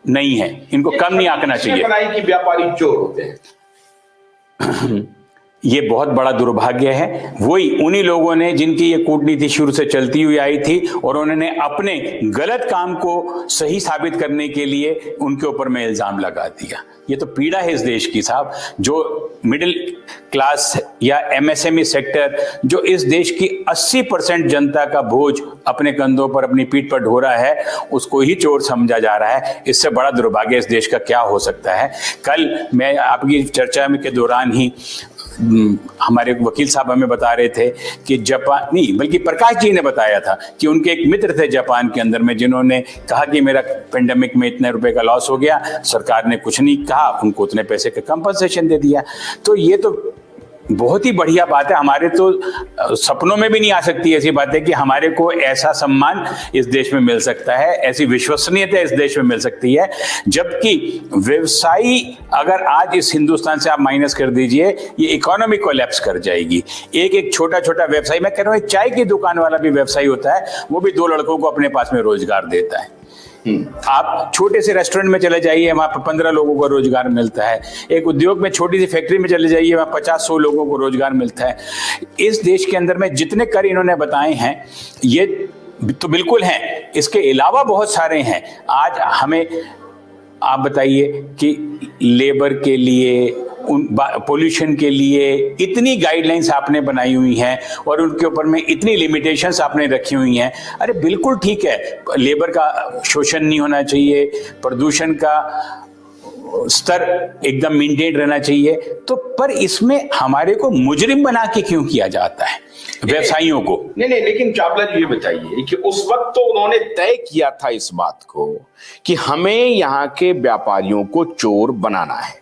नहीं है, इनको कम नहीं आंकना चाहिए। बनाई कि व्यापारी चोर होते हैं। ये बहुत बड़ा दुर्भाग्य है। वही उन्हीं लोगों ने जिनकी ये कूटनीति शुरू से चलती हुई आई थी और उन्होंने अपने गलत काम को सही साबित करने के लिए उनके ऊपर में इल्जाम लगा दिया। ये तो पीड़ा है इस देश की साहब, जो मिडिल क्लास या एमएसएमई सेक्टर जो इस देश की 80% जनता का बोझ अपने कंधों पर, अपनी पीठ पर ढो रहा है, उसको ही चोर समझा जा रहा है। इससे बड़ा दुर्भाग्य इस देश का क्या हो सकता है। कल मैं आपकी चर्चा में के दौरान ही हमारे वकील साहब हमें बता रहे थे कि जापान नहीं, बल्कि प्रकाश जी ने बताया था कि उनके एक मित्र थे जापान के अंदर में, जिन्होंने कहा कि मेरा पेंडेमिक में इतने रुपए का लॉस हो गया, सरकार ने कुछ नहीं कहा, उनको उतने पैसे का कंपनसेशन दे दिया। तो ये तो बहुत ही बढ़िया बात है। हमारे तो सपनों में भी नहीं आ सकती ऐसी बात है कि हमारे को ऐसा सम्मान इस देश में मिल सकता है, ऐसी विश्वसनीयता इस देश में मिल सकती है। जबकि व्यवसायी अगर आज इस हिंदुस्तान से आप माइनस कर दीजिए, ये इकोनॉमी कोलैप्स कर जाएगी। एक एक छोटा छोटा व्यवसायी, मैं कह रहा हूँ चाय की दुकान वाला भी व्यवसायी होता है, वो भी 2 लड़कों को अपने पास में रोजगार देता है। आप छोटे से रेस्टोरेंट में चले जाइए, वहां पर 15 लोगों को रोजगार मिलता है। एक उद्योग में छोटी सी फैक्ट्री में चले जाइए, वहां 50-100 लोगों को रोजगार मिलता है। इस देश के अंदर में जितने कर इन्होंने बताए हैं ये तो बिल्कुल हैं, इसके अलावा बहुत सारे हैं। आज हमें आप बताइए कि लेबर के लिए, पोल्यूशन के लिए इतनी गाइडलाइंस आपने बनाई हुई हैं और उनके ऊपर में इतनी लिमिटेशंस आपने रखी हुई हैं। अरे बिल्कुल ठीक है, लेबर का शोषण नहीं होना चाहिए, प्रदूषण का स्तर एकदम मेंटेन रहना चाहिए, तो पर इसमें हमारे को मुजरिम बना के क्यों किया जाता है व्यवसायियों को? नहीं, लेकिन चावला जी ये बताइए कि उस वक्त तो उन्होंने तय किया था इस बात को कि हमें यहाँ के व्यापारियों को चोर बनाना है।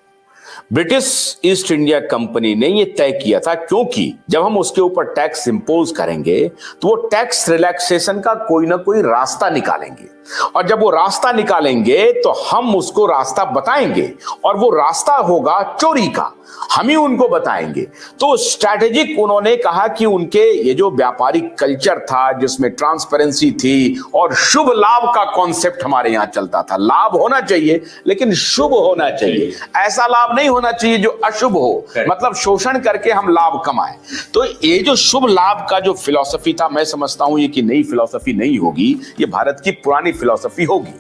ब्रिटिश ईस्ट इंडिया कंपनी ने यह तय किया था, क्योंकि जब हम उसके ऊपर टैक्स इंपोज करेंगे तो वो टैक्स रिलैक्सेशन का कोई ना कोई रास्ता निकालेंगे, और जब वो रास्ता निकालेंगे तो हम उसको रास्ता बताएंगे, और वो रास्ता होगा चोरी का, हम ही उनको बताएंगे। तो स्ट्रैटेजिक उन्होंने कहा कि उनके ये जो व्यापारिक कल्चर था जिसमें ट्रांसपेरेंसी थी और शुभ लाभ का कॉन्सेप्ट हमारे यहां चलता था। लाभ होना चाहिए लेकिन शुभ होना चाहिए, ऐसा लाभ नहीं होना चाहिए जो अशुभ हो, मतलब शोषण करके हम लाभ कमाएं। तो ये जो शुभ लाभ का जो फिलॉसफी था, मैं समझता हूं ये कि नई फिलॉसफी नहीं होगी, ये भारत की पुरानी फिलॉसफी होगी।